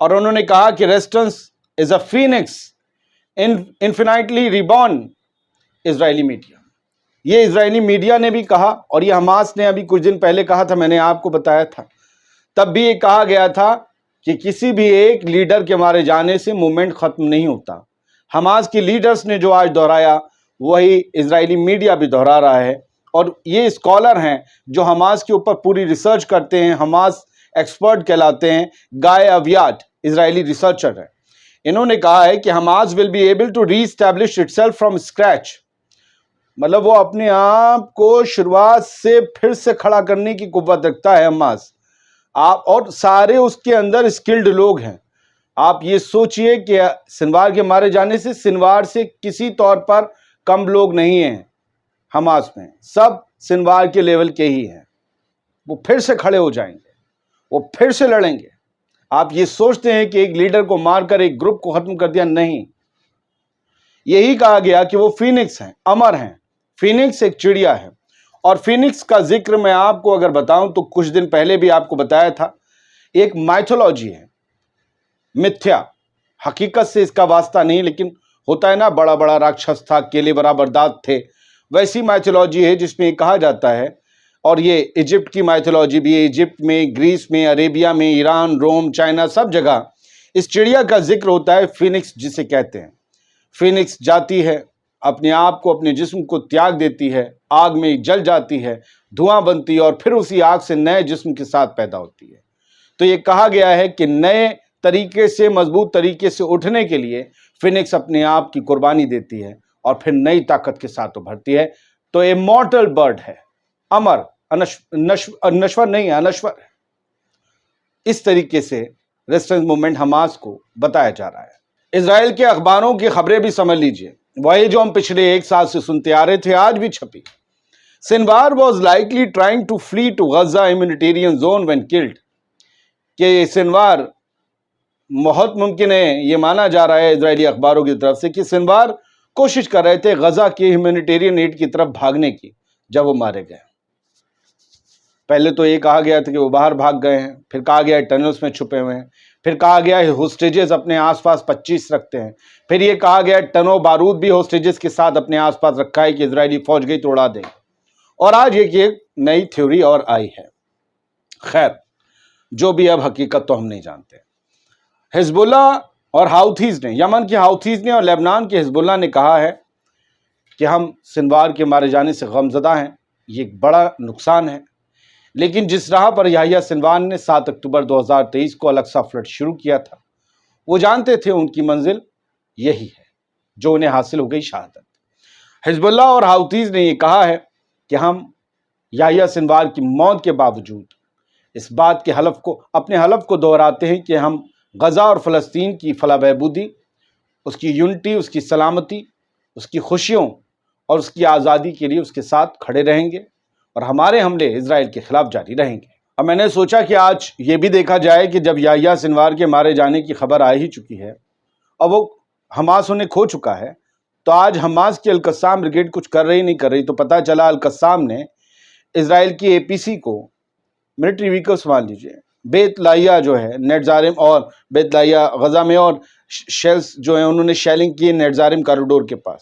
اور انہوں نے کہا کہ ریسٹنس از اے فینکس انفینائٹلی ریبورن. اسرائیلی میڈیا، یہ اسرائیلی میڈیا نے بھی کہا، اور یہ حماس نے ابھی کچھ دن پہلے کہا تھا، میں نے آپ کو بتایا تھا. تب بھی یہ کہا گیا تھا کہ کسی بھی ایک لیڈر کے مارے جانے سے موومنٹ ختم نہیں ہوتا. حماس کی لیڈرز نے جو آج دہرایا وہی اسرائیلی میڈیا بھی دہرا رہا ہے. اور یہ اسکالر ہیں جو حماس کے اوپر پوری ریسرچ کرتے ہیں، حماس ایکسپرٹ کہلاتے ہیں. گائے اویاٹ اسرائیلی ریسرچر ہیں. انہوں نے کہا ہے کہ Hamas will be able to reestablish itself from scratch. مطلب وہ اپنے آپ کو شروعات سے پھر سے کھڑا کرنے کی قوت رکھتا ہے حماس. اور سارے اس کے اندر اسکلڈ لوگ ہیں. آپ یہ سوچئے کہ سنوار کے مارے جانے سے سنوار سے کسی طور پر کم لوگ نہیں ہیں حماس میں، سب سنوار کے لیول کے ہی ہیں. وہ پھر سے کھڑے ہو جائیں گے، وہ پھر سے لڑیں گے. آپ یہ سوچتے ہیں کہ ایک لیڈر کو مار کر ایک گروپ کو ختم کر دیا؟ نہیں. یہی کہا گیا کہ وہ فینکس ہیں، امر ہیں. فینکس ایک چڑیا ہے، اور فینکس کا ذکر میں آپ کو اگر بتاؤں تو کچھ دن پہلے بھی آپ کو بتایا تھا، ایک مائتھولوجی ہے، متھیا. حقیقت سے اس کا واسطہ نہیں، لیکن ہوتا ہے نا، بڑا بڑا راکشس تھا، کیلے برابر دانت تھے، ویسی مائتھولوجی ہے جس میں یہ کہا جاتا ہے. اور یہ ایجپٹ کی مائتھولوجی بھی ہے. ایجپٹ میں، گریس میں، عربیہ میں، ایران، روم، چائنا، سب جگہ اس چڑیا کا ذکر ہوتا ہے، فینکس جسے کہتے ہیں. فینکس جاتی ہے، اپنے آپ کو، اپنے جسم کو تیاگ دیتی ہے، آگ میں جل جاتی ہے، دھواں بنتی ہے، اور پھر اسی آگ سے نئے جسم کے ساتھ پیدا ہوتی ہے. تو یہ کہا گیا ہے کہ نئے طریقے سے، مضبوط طریقے سے اٹھنے کے لیے فینکس اپنے آپ کی قربانی دیتی ہے اور پھر نئی طاقت کے ساتھ ابھرتی ہے. تو امورٹل برڈ ہے، امر، نشور نہیں ہے، انشور ہے. اس طریقے سے ریسٹنس موومنٹ حماس کو بتایا جا رہا ہے. اسرائیل کے اخباروں کی خبریں بھی سمجھ لیجئے، وہی جو ہم پچھلے ایک سال سے سنتے آ رہے تھے آج بھی چھپی. Sinwar was likely trying to flee to Gaza humanitarian zone when killed. کہ سنوار، بہت ممکن ہے، یہ مانا جا رہا ہے اسرائیلی اخباروں کی طرف سے کہ سنوار کوشش کر رہے تھے غزہ کے ہیومینیٹیرین ایڈ کی طرف بھاگنے کی جب وہ مارے گئے. پہلے تو یہ کہا گیا تھا کہ وہ باہر بھاگ گئے ہیں، پھر کہا گیا ٹنلز میں چھپے ہوئے ہیں، پھر کہا گیا ہوسٹیجز اپنے آس پاس 25 رکھتے ہیں، پھر یہ کہا گیا ٹنوں بارود بھی ہوسٹیجز کے ساتھ اپنے آس پاس رکھا ہے کہ اسرائیلی فوج گئی تو اڑا دے. اور آج ایک نئی تھیوری اور آئی ہے. خیر، جو بھی، اب حقیقت تو ہم نہیں جانتے. حزب اللہ اور ہاؤتھیز نے، یمن کے ہاؤتھیز نے اور لبنان کے حزب اللہ نے کہا ہے کہ ہم سنوار کے مارے جانے سے غمزدہ ہیں، یہ ایک بڑا نقصان ہے. لیکن جس راہ پر یحییٰ سنوار نے 7 اکتوبر 2023 کو الاقصی فلڈ شروع کیا تھا، وہ جانتے تھے ان کی منزل یہی ہے جو انہیں حاصل ہو گئی، شہادت. حزب اللہ اور ہاؤتھیز نے یہ کہا ہے کہ ہم یحییٰ سنوار کی موت کے باوجود اس بات کے اپنے حلف کو دہراتے ہیں کہ ہم غزہ اور فلسطین کی فلاح بہبودی، اس کی یونٹی، اس کی سلامتی، اس کی خوشیوں اور اس کی آزادی کے لیے اس کے ساتھ کھڑے رہیں گے، اور ہمارے حملے اسرائیل کے خلاف جاری رہیں گے. اب میں نے سوچا کہ آج یہ بھی دیکھا جائے کہ جب یحییٰ سنوار کے مارے جانے کی خبر آ ہی چکی ہے اور وہ حماس انہیں کھو چکا ہے، تو آج حماس کی القسام بریگیڈ کچھ کر رہی نہیں کر رہی. تو پتہ چلا القسام نے اسرائیل کی APC کو ملٹری ویکلز، مان لیجیے، بیت لاہیا جو ہے نیٹزارم، اور بیت لاہیا غزہ میں، اور شیلز جو ہیں انہوں نے شیلنگ کی نیٹزارم کوریڈور کے پاس.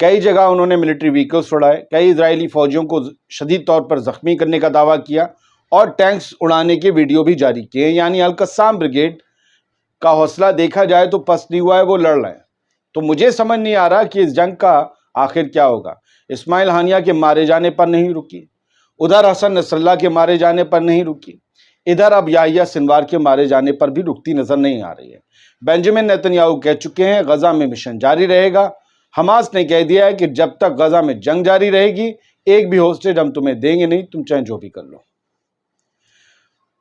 کئی جگہ انہوں نے ملٹری ویکلز اڑائے، کئی اسرائیلی فوجیوں کو شدید طور پر زخمی کرنے کا دعویٰ کیا، اور ٹینکس اڑانے کے ویڈیو بھی جاری کیے. یعنی القسام بریگیڈ کا حوصلہ دیکھا جائے تو پست نہیں ہوا ہے، وہ لڑ رہے ہیں. تو مجھے سمجھ نہیں آ رہا کہ اس جنگ کا آخر کیا ہوگا. اسماعیل ہانیہ کے مارے جانے پر نہیں رکی، ادھر حسن نصر اللہ کے مارے جانے پر نہیں رکی، ادھر اب یحییٰ سنوار کے مارے جانے پر بھی رکتی نظر نہیں آ رہی ہے. بنجمن نیتنیاہو کہہ چکے ہیں غزہ میں مشن جاری رہے گا. حماس نے کہہ دیا ہے کہ جب تک غزہ میں جنگ جاری رہے گی ایک بھی ہوسٹیج ہم تمہیں دیں گے نہیں، تم چاہے جو بھی کر لو.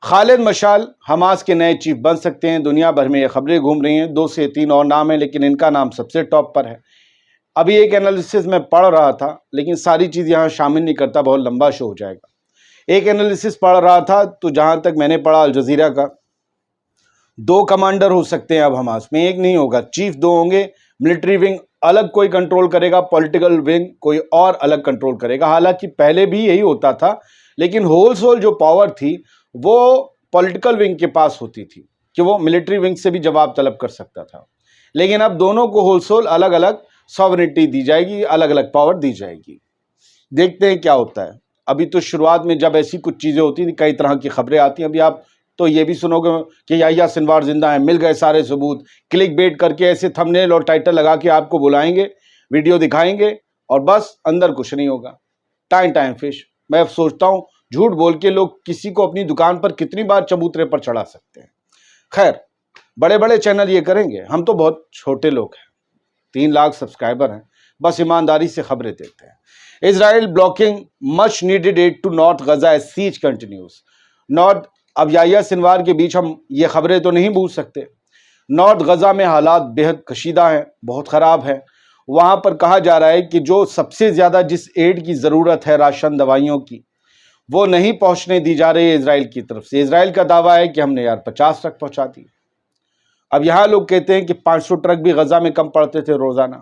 خالد مشعل حماس کے نئے چیف بن سکتے ہیں. دنیا بھر میں یہ خبریں گھوم رہی ہیں، 2 سے 3 اور نام ہیں، لیکن ان کا نام سب سے ٹاپ پر ہے. ابھی ایک انالیسس میں پڑھ رہا تھا، لیکن ساری چیز یہاں شامل نہیں کرتا، بہت لمبا شو ہو جائے گا. ایک انالیسس پڑھ رہا تھا تو جہاں تک میں نے پڑھا الجزیرہ کا، 2 کمانڈر ہو سکتے ہیں اب حماس میں، ایک نہیں ہوگا، چیف 2 ہوں گے. ملٹری ونگ الگ کوئی کنٹرول کرے گا، پولیٹیکل ونگ کوئی اور الگ کنٹرول کرے گا. حالانکہ پہلے بھی یہی ہوتا تھا، لیکن ہول سول جو پاور تھی وہ پولیٹیکل ونگ کے پاس ہوتی تھی. کہ وہ ملٹری ونگ سے بھی جواب طلب کر سکتا تھا، لیکن اب دونوں کو ہول الگ الگ ساورنٹی دی جائے گی، الگ الگ پاور دی جائے گی۔ دیکھتے ہیں کیا ہوتا ہے۔ ابھی تو شروعات میں جب ایسی کچھ چیزیں ہوتی تھیں، کئی طرح کی خبریں آتی ہیں، ابھی آپ تو یہ بھی سنو گے کہ یحییٰ سنوار زندہ ہیں، مل گئے سارے ثبوت، کلک بیٹ کر کے ایسے تھم نیل اور ٹائٹل لگا کے آپ کو بلائیں گے، ویڈیو دکھائیں گے، اور بس اندر کچھ نہیں ہوگا۔ Time fish. میں اب سوچتا ہوں جھوٹ بول کے لوگ کسی کو اپنی دکان پر کتنی بار چبوترے پر چڑھا سکتے ہیں۔ خیر، بڑے بڑے چینل یہ کریں گے، ہم تو بہت چھوٹے لوگ ہیں، 3 لاکھ سبسکرائبر ہیں، بس ایمانداری سے خبریں دیتے ہیں۔ Israel blocking much needed aid to north Gaza as siege continues. North, اب یحییٰ سنوار کے بیچ ہم یہ خبریں تو نہیں بھول سکتے۔ نارتھ غزہ میں حالات بہت کشیدہ ہیں، بہت خراب ہیں۔ وہاں پر کہا جا رہا ہے کہ جو سب سے زیادہ جس ایڈ کی ضرورت ہے، راشن، دوائیوں کی، وہ نہیں پہنچنے دی جا رہی ہے اسرائیل کی طرف سے۔ اسرائیل کا دعویٰ ہے کہ ہم نے 50 ٹرک پہنچا دی۔ اب یہاں لوگ کہتے ہیں کہ 500 ٹرک بھی غزہ میں کم پڑتے تھے روزانہ،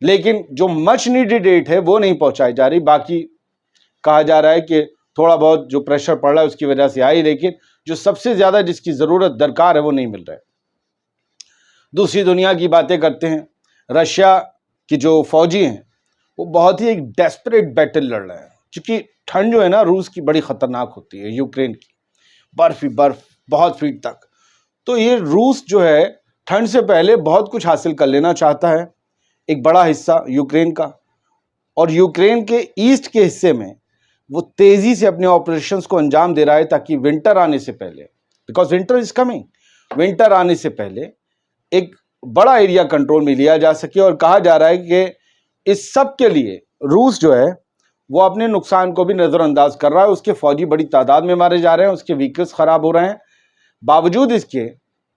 لیکن جو مچ نیڈڈ ایڈ ہے وہ نہیں پہنچائی جا رہی۔ باقی کہا جا رہا ہے کہ تھوڑا بہت جو پریشر پڑ رہا ہے اس کی وجہ سے آئی، لیکن جو سب سے زیادہ جس کی ضرورت درکار ہے وہ نہیں مل رہا ہے۔ دوسری دنیا کی باتیں کرتے ہیں۔ رشیا کی جو فوجی ہیں وہ بہت ہی ایک ڈیسپریٹ بیٹل لڑ رہے ہیں، کیونکہ ٹھنڈ جو ہے نا روس کی بڑی خطرناک ہوتی ہے، یوکرین کی برف ہی برف بہت فیٹ تک۔ تو یہ روس جو ہے ٹھنڈ سے پہلے بہت کچھ حاصل کر لینا چاہتا ہے، ایک بڑا حصہ یوکرین کا، اور یوکرین کے ایسٹ کے حصے میں وہ تیزی سے اپنے آپریشنز کو انجام دے رہا ہے تاکہ ونٹر آنے سے پہلے، because winter is coming, winter آنے سے پہلے ایک بڑا ایریا کنٹرول میں لیا جا سکے۔ اور کہا جا رہا ہے کہ اس سب کے لیے روس جو ہے وہ اپنے نقصان کو بھی نظر انداز کر رہا ہے، اس کے فوجی بڑی تعداد میں مارے جا رہے ہیں، اس کے وہیکلز خراب ہو رہے ہیں، باوجود اس کے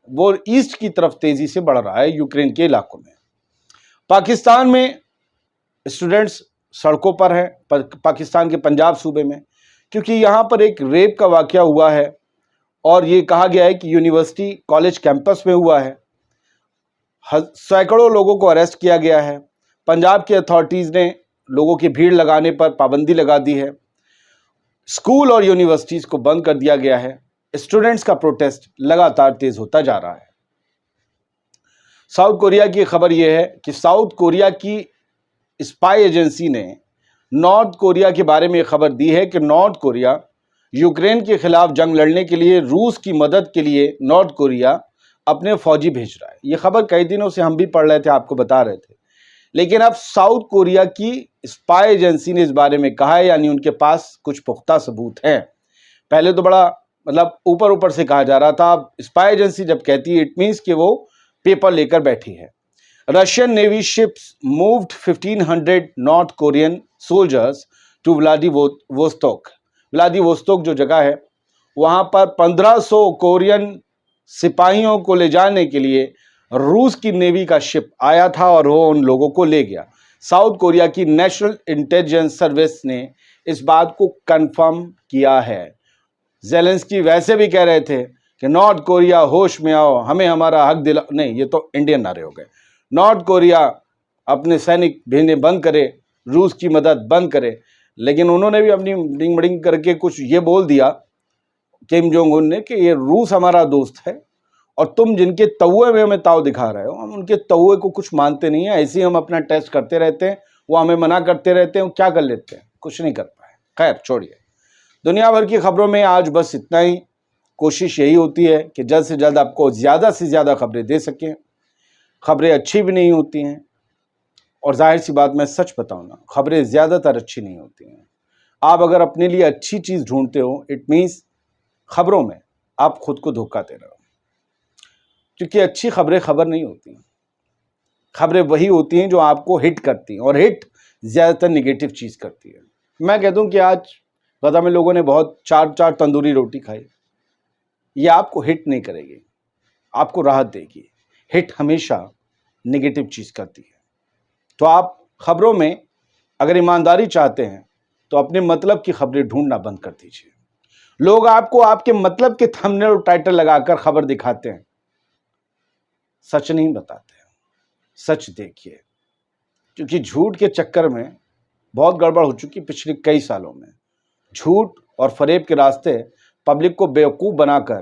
وہ ایسٹ کی طرف تیزی سے بڑھ رہا ہے یوکرین کے علاقوں میں۔ پاکستان میں اسٹوڈنٹس سڑکوں پر ہیں، پاکستان کے پنجاب صوبے میں، کیونکہ یہاں پر ایک ریپ کا واقعہ ہوا ہے، اور یہ کہا گیا ہے کہ یونیورسٹی کالج کیمپس میں ہوا ہے۔ سینکڑوں لوگوں کو اریسٹ کیا گیا ہے۔ پنجاب کی اتھارٹیز نے لوگوں کی بھیڑ لگانے پر پابندی لگا دی ہے۔ اسکول اور یونیورسٹیز کو بند کر دیا گیا ہے۔ اسٹوڈنٹس کا پروٹیسٹ لگاتار تیز ہوتا جا رہا ہے۔ ساؤتھ کوریا کی خبر یہ ہے کہ ساؤتھ کوریا کی اسپائی ایجنسی نے نارتھ کوریا کے بارے میں خبر دی ہے کہ نارتھ کوریا یوکرین کے خلاف جنگ لڑنے کے لیے روس کی مدد کے لیے نارتھ کوریا اپنے فوجی بھیج رہا ہے۔ یہ خبر کئی دنوں سے ہم بھی پڑھ رہے تھے، آپ کو بتا رہے تھے، لیکن اب ساؤتھ کوریا کی اسپائی ایجنسی نے اس بارے میں کہا ہے، یعنی ان کے پاس کچھ پختہ ثبوت ہیں۔ پہلے تو بڑا اوپر سے کہا جا رہا تھا، اب اسپائی ایجنسی جب کہتی ہے اٹ مینس کہ وہ پیپر لے کر بیٹھی ہے۔ Russian navy ships moved 1500 north Korean soldiers to Vladivostok. Vladivostok جو جگہ ہے وہاں پر 1500 کورین سپاہیوں کو لے جانے کے لیے روس کی نیوی کا شپ آیا تھا، اور وہ ان لوگوں کو لے گیا۔ ساؤتھ کوریا کی نیشنل انٹیلیجنس سروس نے اس بات کو کنفرم کیا ہے۔ زیلنسکی ویسے بھی کہہ رہے تھے کہ نارتھ کوریا ہوش میں آؤ، ہمیں ہمارا حق دلا، نہیں یہ تو انڈین نعرے ہو گئے۔ نارتھ کوریا اپنے سینک بھیجنے بند کرے، روس کی مدد بند کرے، لیکن انہوں نے بھی اپنی ڈنگ مڈنگ کر کے کچھ یہ بول دیا کم جونگ ان نے کہ یہ روس ہمارا دوست ہے، اور تم جن کے توے میں ہمیں تاؤ دکھا رہے ہو، ہم ان کے توے کو کچھ مانتے نہیں ہیں، ایسے ہی ہم اپنا ٹیسٹ کرتے رہتے ہیں، وہ ہمیں منع کرتے رہتے ہیں، وہ کیا کر لیتے ہیں، کچھ نہیں کر پائے۔ خیر چھوڑیے، دنیا بھر کی خبروں میں آج بس اتنا ہی۔ کوشش یہی ہوتی ہے کہ جلد سے جلد آپ کو زیادہ سے زیادہ خبریں دے سکیں۔ خبریں اچھی بھی نہیں ہوتی ہیں، اور ظاہر سی بات میں سچ بتاؤں نا، خبریں زیادہ تر اچھی نہیں ہوتی ہیں۔ آپ اگر اپنے لیے اچھی چیز ڈھونڈتے ہو، اٹ مینس خبروں میں آپ خود کو دھوکہ دے رہے ہو، کیونکہ اچھی خبریں خبر نہیں ہوتی ہیں۔ خبریں وہی ہوتی ہیں جو آپ کو ہٹ کرتی ہیں، اور ہٹ زیادہ تر نگیٹو چیز کرتی ہے۔ میں کہتا ہوں کہ آج غزہ میں لوگوں نے بہت 4 تندوری روٹی کھائی، یہ آپ کو ہٹ نہیں کرے گی، آپ کو راحت دے گی۔ ہٹ ہمیشہ نگیٹو چیز کرتی ہے۔ تو آپ خبروں میں اگر ایمانداری چاہتے ہیں تو اپنے مطلب کی خبریں ڈھونڈنا بند کر دیجیے۔ لوگ آپ کو آپ کے مطلب کے تھمبنیل اور ٹائٹل لگا کر خبر دکھاتے ہیں، سچ نہیں بتاتے ہیں۔ سچ دیکھیے، کیونکہ جھوٹ کے چکر میں بہت گڑبڑ ہو چکی پچھلے کئی سالوں میں۔ جھوٹ اور فریب کے راستے پبلک کو بیوقوف بنا کر